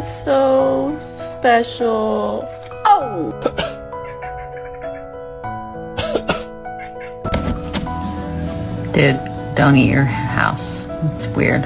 is so special. Oh! Dude, don't eat your house. It's weird.